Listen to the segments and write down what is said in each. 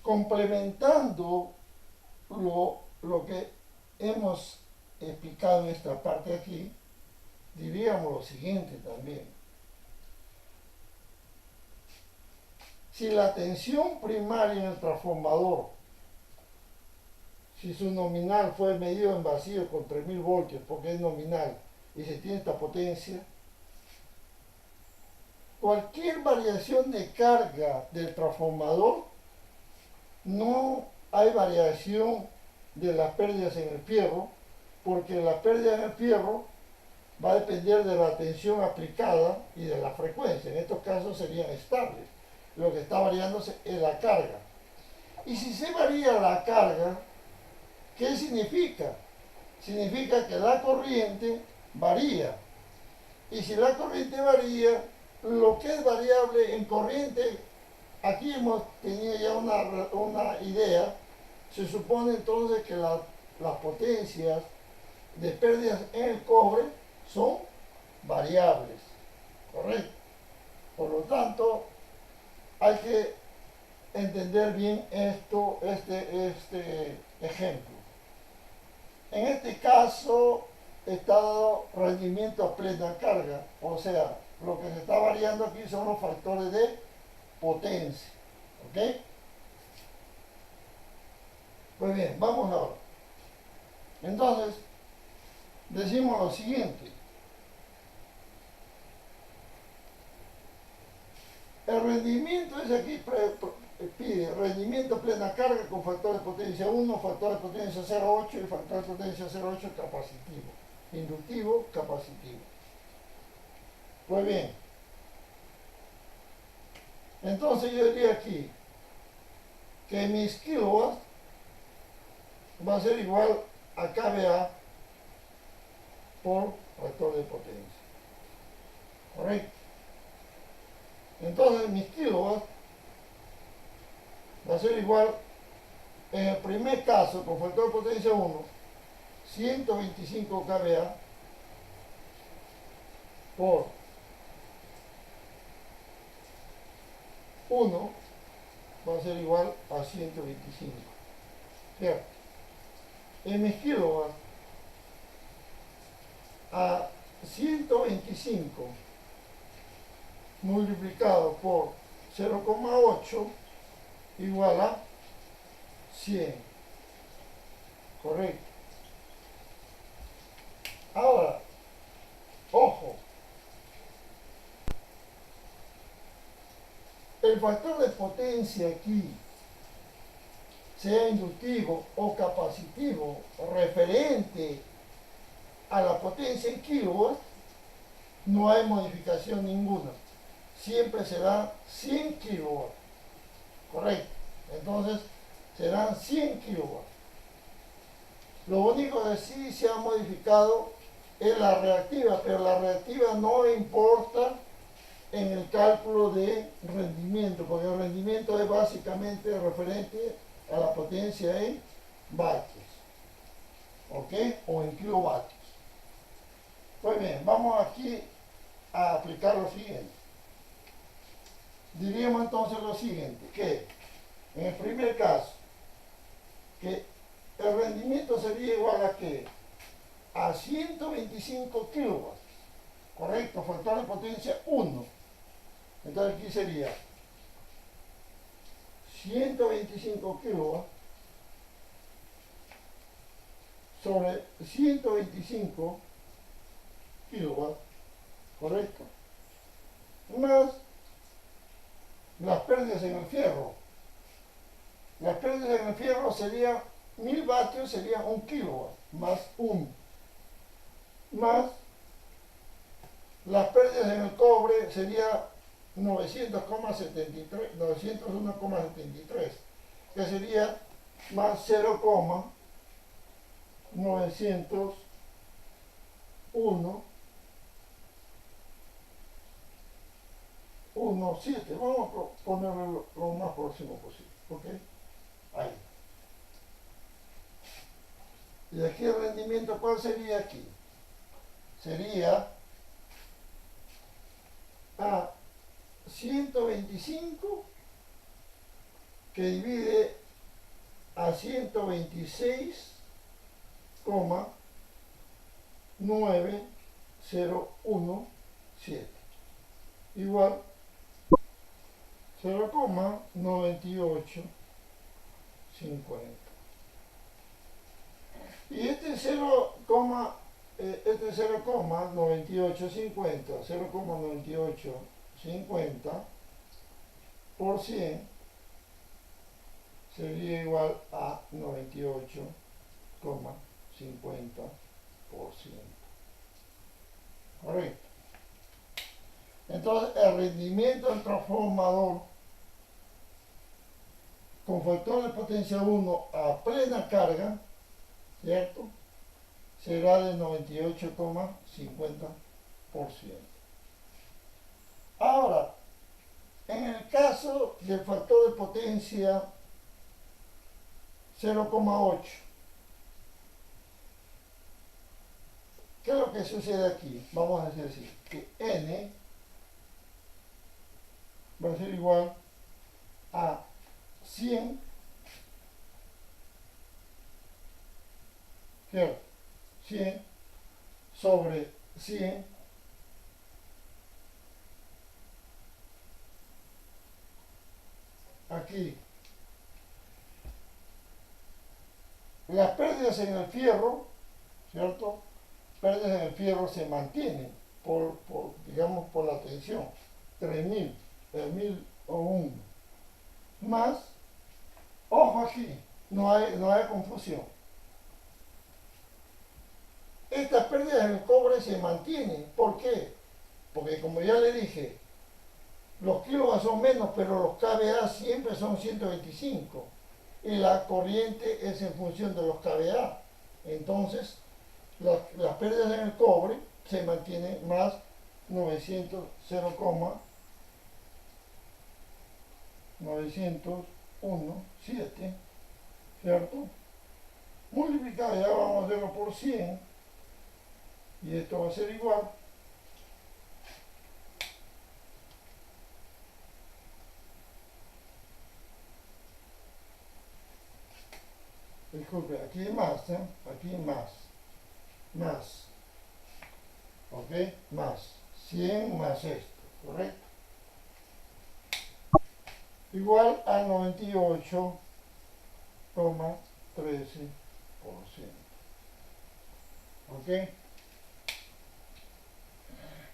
complementando lo que hemos explicado en esta parte aquí, diríamos lo siguiente también. Si la tensión primaria en el transformador, si su nominal fue medido en vacío con 3000 voltios, porque es nominal, y se tiene esta potencia, cualquier variación de carga del transformador, no hay variación de las pérdidas en el fierro, porque la pérdida en el fierro va a depender de la tensión aplicada y de la frecuencia. En estos casos serían estables. Lo que está variándose es la carga. Y si se varía la carga, ¿qué significa? Significa que la corriente varía. Y si la corriente varía, lo que es variable en corriente, aquí hemos tenido ya una idea, se supone entonces que las potencias de pérdidas en el cobre son variables, ¿correcto? Por lo tanto, hay que entender bien este ejemplo. En este caso está dado rendimiento a plena carga, o sea, lo que se está variando aquí son los factores de potencia, ¿ok? Pues bien, vamos ahora. Entonces, decimos lo siguiente. El rendimiento es aquí, pide rendimiento plena carga con factor de potencia 1, factor de potencia 0,8 y factor de potencia 0,8 capacitivo. Inductivo, capacitivo. Pues bien, entonces yo diría aquí que mis kilowatts va a ser igual a kVA por factor de potencia. ¿Correcto? Entonces mis kilowatts va a ser igual, en el primer caso, con factor de potencia 1, 125 kVA por 1 va a ser igual a 125. ¿Cierto? En mis kilowatts, a 125 multiplicado por 0,8 igual a 100. Correcto. Ahora, ojo, el factor de potencia aquí, sea inductivo o capacitivo, referente a la potencia en kilowatts, no hay modificación ninguna. Siempre será 100 kilowatts. Correcto. Entonces, serán 100 kilowatts. Lo único que sí se ha modificado es la reactiva, pero la reactiva no importa en el cálculo de rendimiento, porque el rendimiento es básicamente referente a la potencia en vatios, ¿ok? O en kilovatios. Pues bien, vamos aquí a aplicar lo siguiente. Diríamos entonces lo siguiente, que en el primer caso, que el rendimiento sería igual a ¿qué? A 125 kilowatts, ¿correcto? Factor de potencia 1. Entonces aquí sería 125 kilowatts sobre 125 kilowatts, ¿correcto? Más las pérdidas en el fierro. Las pérdidas en el fierro serían 1000 vatios, sería 1 kilowatt, más 1. Más las pérdidas en el cobre sería 901,73, que sería más 0,901,17. Vamos a ponerlo lo más próximo posible, ¿ok? Ahí. Y aquí el rendimiento, ¿cuál sería aquí? Sería a 125 que divide a 126,9017 igual 0,9850. Y este 0,9850 por 100 sería igual a 98,50%. Correcto. Entonces, el rendimiento del transformador con factor de potencia 1 a plena carga, ¿cierto?, será de 98,50%. Ahora, en el caso del factor de potencia 0,8, ¿qué es lo que sucede aquí? Vamos a decir que N va a ser igual a 100, ¿cierto? 100 sobre 100 aquí. Las pérdidas en el fierro, ¿cierto? Pérdidas en el fierro se mantienen digamos, por la tensión. 3000, 3000 o 1. Más, ojo aquí, no hay confusión. Estas pérdidas en el cobre se mantienen. ¿Por qué? Porque como ya le dije, los kilovatios son menos, pero los kVA siempre son 125. Y la corriente es en función de los kVA. Entonces, las pérdidas en el cobre se mantienen más 901,7, ¿cierto? Multiplicado, ya vamos a hacerlo por 100, y esto va a ser igual disculpe, aquí hay más, aquí hay más, ok, más 100 más esto, correcto, igual a 98,13%, ok.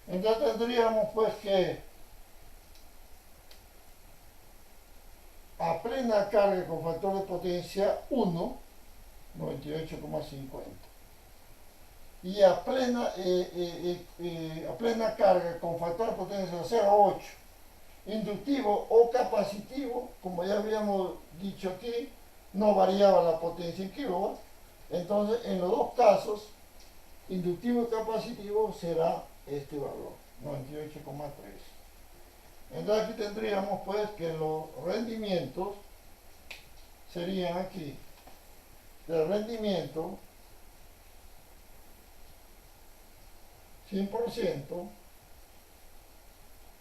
Entonces tendríamos pues que a plena carga con factor de potencia 1, 98,50, y a plena carga con factor de potencia 0,8, inductivo o capacitivo, como ya habíamos dicho aquí, no variaba la potencia en kilowatts. Entonces, en los dos casos, inductivo y capacitivo, será este valor, 98,3. Entonces aquí tendríamos pues que los rendimientos serían aquí, el rendimiento 100%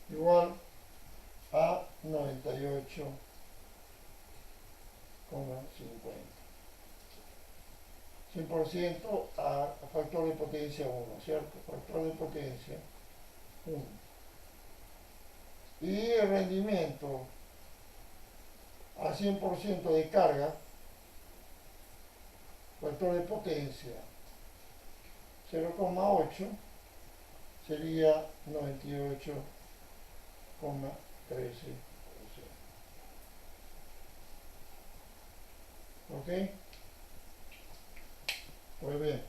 igual a 98,50. 100% a factor de potencia 1, ¿cierto? Factor de potencia 1. Y el rendimiento a 100% de carga, factor de potencia 0,8, sería 98,13%. ¿Ok? Pues bien.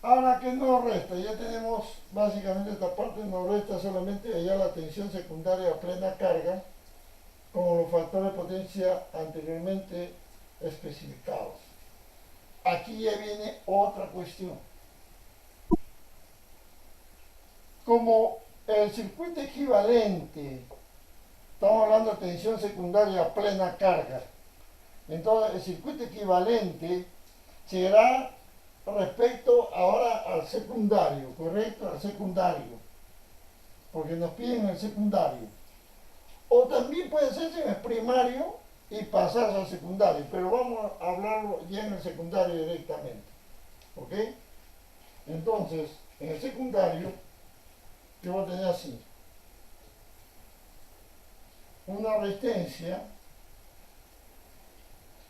Ahora, ¿qué nos resta? Ya tenemos básicamente esta parte, nos resta solamente hallar la tensión secundaria a plena carga con los factores de potencia anteriormente especificados. Aquí ya viene otra cuestión. Como el circuito equivalente, estamos hablando de tensión secundaria a plena carga, entonces el circuito equivalente será respecto ahora al secundario, ¿correcto? Al secundario, porque nos piden el secundario. O también puede ser en el primario y pasas al secundario, pero vamos a hablarlo ya en el secundario directamente, ¿ok? Entonces, en el secundario, yo voy a tener así, una resistencia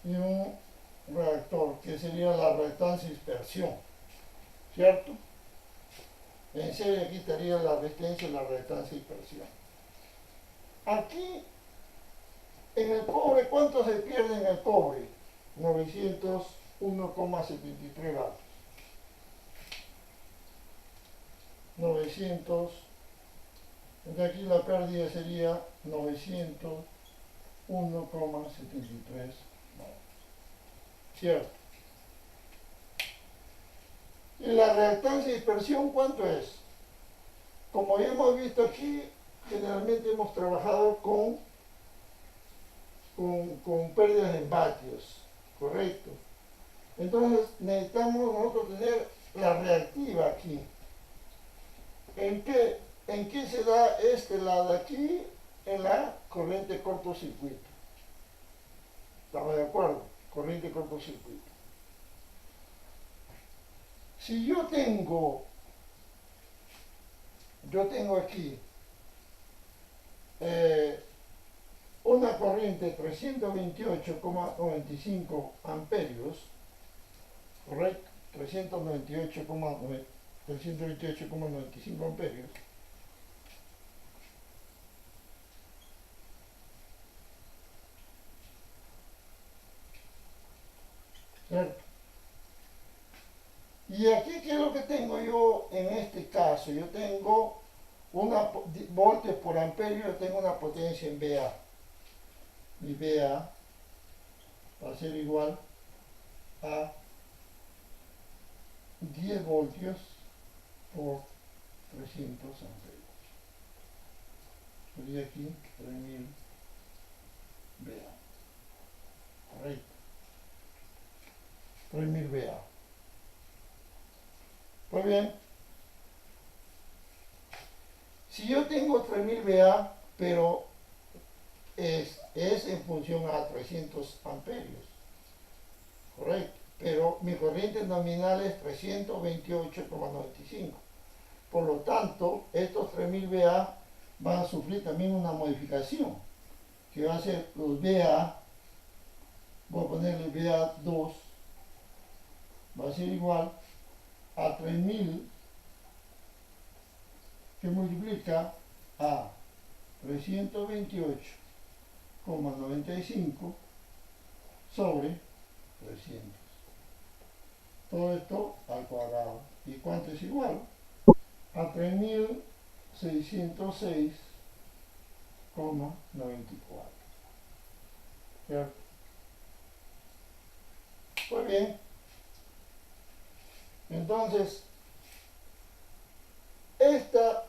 y un reactor, que sería la reactancia y dispersión, ¿cierto? En serie aquí estaría la resistencia y la reactancia y dispersión. Aquí, en el cobre, ¿cuánto se pierde en el cobre? 901,73 vatios. 900, de aquí la pérdida sería 901,73 vatios. ¿Cierto? ¿Y la reactancia y dispersión cuánto es? Como ya hemos visto aquí, generalmente hemos trabajado con pérdidas en vatios, ¿correcto? Entonces necesitamos nosotros tener la reactiva aquí. ¿En qué se da este lado de aquí? En la corriente cortocircuito. ¿Estamos de acuerdo? Corriente cortocircuito. Si yo tengo aquí una corriente 328,95 amperios, ¿correcto? 328,95 amperios. ¿Cierto? Y aquí, ¿qué es lo que tengo yo en este caso? Yo tengo voltios por amperio, yo tengo una potencia en VA. Mi VA va a ser igual a 10 voltios por 300 amperios. Sería aquí 3000 VA. Correcto. 3000 VA. Pues bien, si yo tengo 3000 VA, pero es en función a 300 amperios, correcto, pero mi corriente nominal es 328,95. Por lo tanto, estos 3000 VA van a sufrir también una modificación, que va a ser los VA, voy a ponerle VA2, va a ser igual a 3000, que multiplica a 328,95 sobre 300. Todo esto al cuadrado. ¿Y cuánto es igual? A 3606,94. ¿Cierto? Pues bien, entonces, esto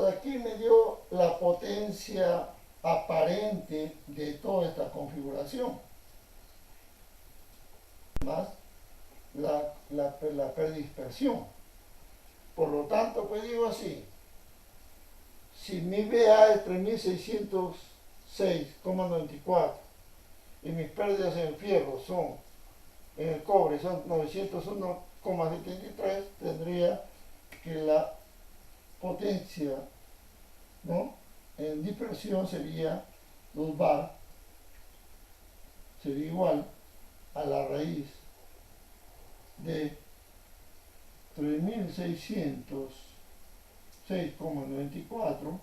de aquí me dio la potencia aparente de toda esta configuración, más la pérdida de dispersión. Por lo tanto, pues digo así, si mi VA es 3606,94 y mis pérdidas en el fierro en el cobre son 901,73, tendría que la potencia, ¿no?, en dispersión sería 2 bar, sería igual a la raíz de 3606,94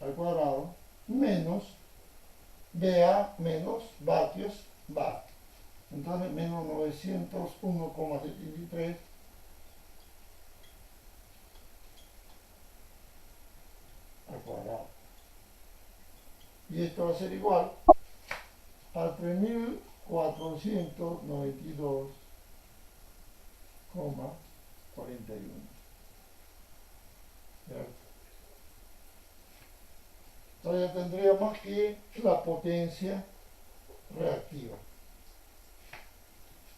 al cuadrado menos VA menos vatios bar. Entonces menos 901,73 al cuadrado. Y esto va a ser igual a 3492,41. Entonces tendríamos aquí la potencia reactiva.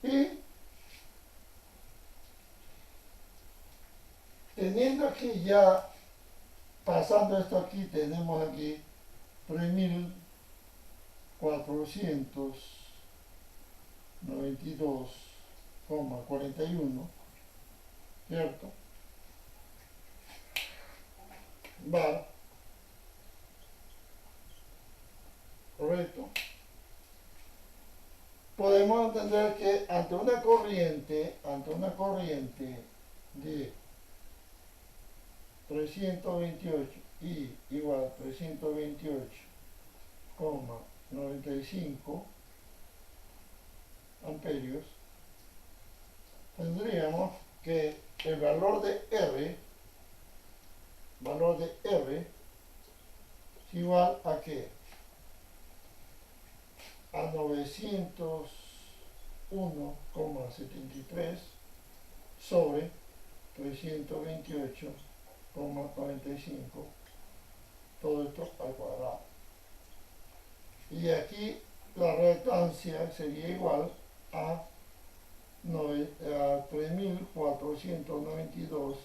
Y teniendo aquí ya, pasando esto aquí, tenemos aquí 3000 492,41, ¿cierto? Bar, correcto. Podemos entender que ante una corriente de 328 y igual a 328,95 amperios, tendríamos que el valor de R es igual a ¿qué? A 901,73 sobre 328,45, todo esto al cuadrado. Y aquí la reactancia sería igual a 3.492,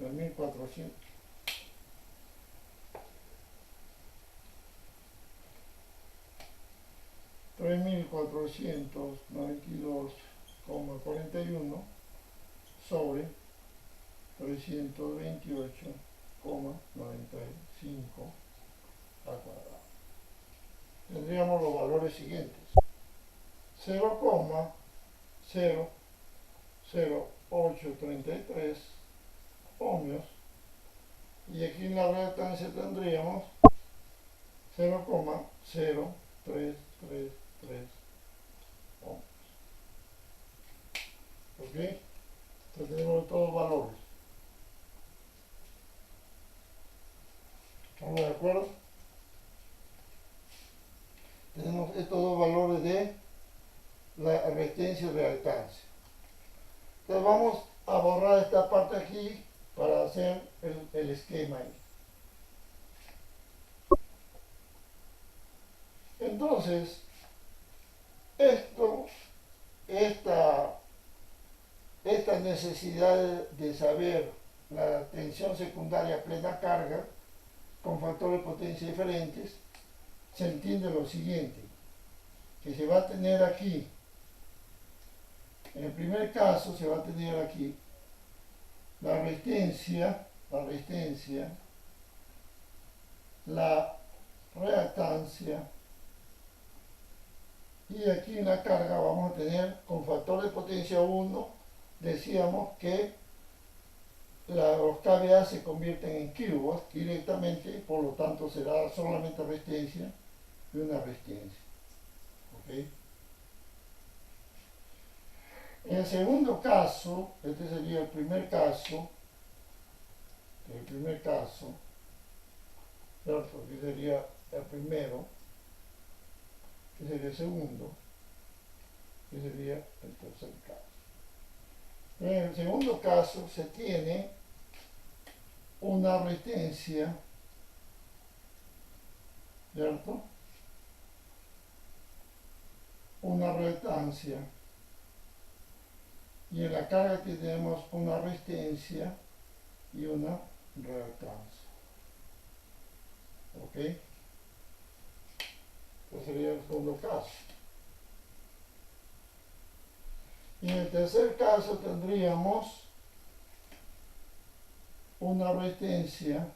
3.492,41 sobre 328,95 al cuadrado. Tendríamos los valores siguientes: 0,00833 ohmios, y aquí en la reactancia tendríamos 0,0333 ohmios. ¿Ok? Entonces tenemos todos los valores. ¿Estamos de acuerdo? Tenemos estos dos valores de la resistencia y reactancia. Entonces vamos a borrar esta parte aquí para hacer el esquema ahí. Entonces, esta necesidad de saber la tensión secundaria a plena carga con factores de potencia diferentes, se entiende lo siguiente, que se va a tener aquí, en el primer caso se va a tener aquí la resistencia, la reactancia, y aquí en la carga vamos a tener con factor de potencia 1, decíamos que los kVA se convierten en kilowatts directamente, por lo tanto será solamente resistencia y una resistencia. ¿Okay? En el segundo caso, este sería el primer caso, ¿cierto? Aquí sería el primero, que sería el segundo, que sería el tercer caso. En el segundo caso se tiene una resistencia, ¿cierto? Una reactancia, y en la carga tenemos una resistencia y una reactancia. ¿Ok? Este sería el segundo caso. Y en el tercer caso tendríamos una resistencia,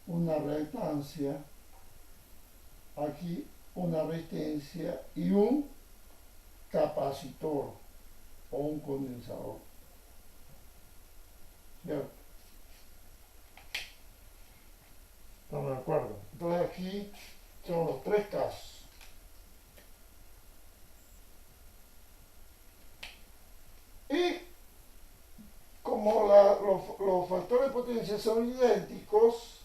una reactancia, aquí una resistencia y un capacitor o un condensador. ¿Cierto? ¿Estamos de acuerdo? Entonces aquí son los tres casos. Y como los factores de potencia son idénticos,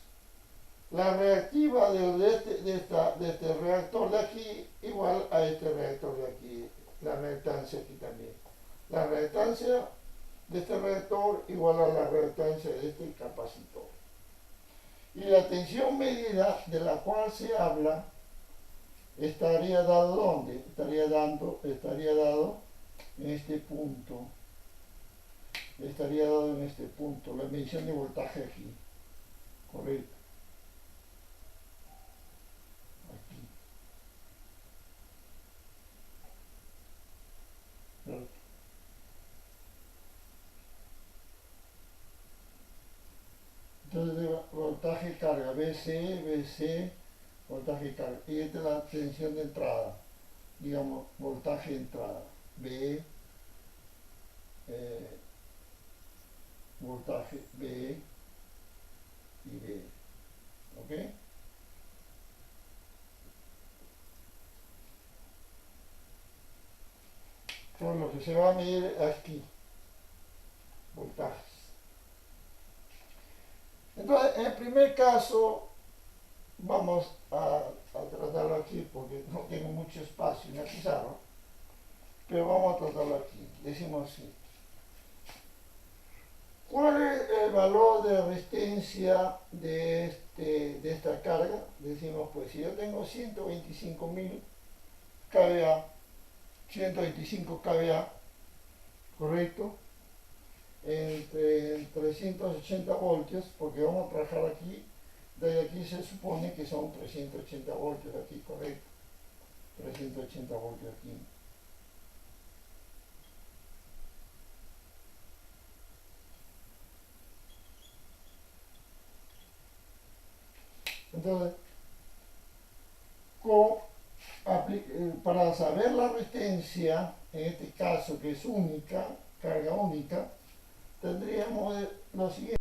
la reactiva de este reactor de aquí igual a este reactor de aquí, la reactancia aquí también. La reactancia de este reactor igual a la reactancia de este capacitor. Y la tensión medida de la cual se habla estaría dado ¿dónde? Estaría dado en este punto. Estaría dado en este punto, la medición de voltaje aquí. Correcto. VC, voltaje carga. Y esta es la tensión de entrada, digamos, voltaje de entrada. B, voltaje B y B. ¿Ok? Con lo que se va a medir aquí, voltajes. Entonces, en el primer caso, vamos a tratarlo aquí porque no tengo mucho espacio en la pizarra, pero vamos a tratarlo aquí. Decimos así. ¿Cuál es el valor de resistencia de esta carga? Decimos, pues si yo tengo 125.000 kVA, 125 kVA, ¿correcto? Entre 380 voltios, porque vamos a trabajar aquí, de aquí se supone que son 380 voltios aquí, correcto, 380 voltios aquí. Entonces, para saber la resistencia, en este caso que es única, carga única, tendríamos lo siguiente.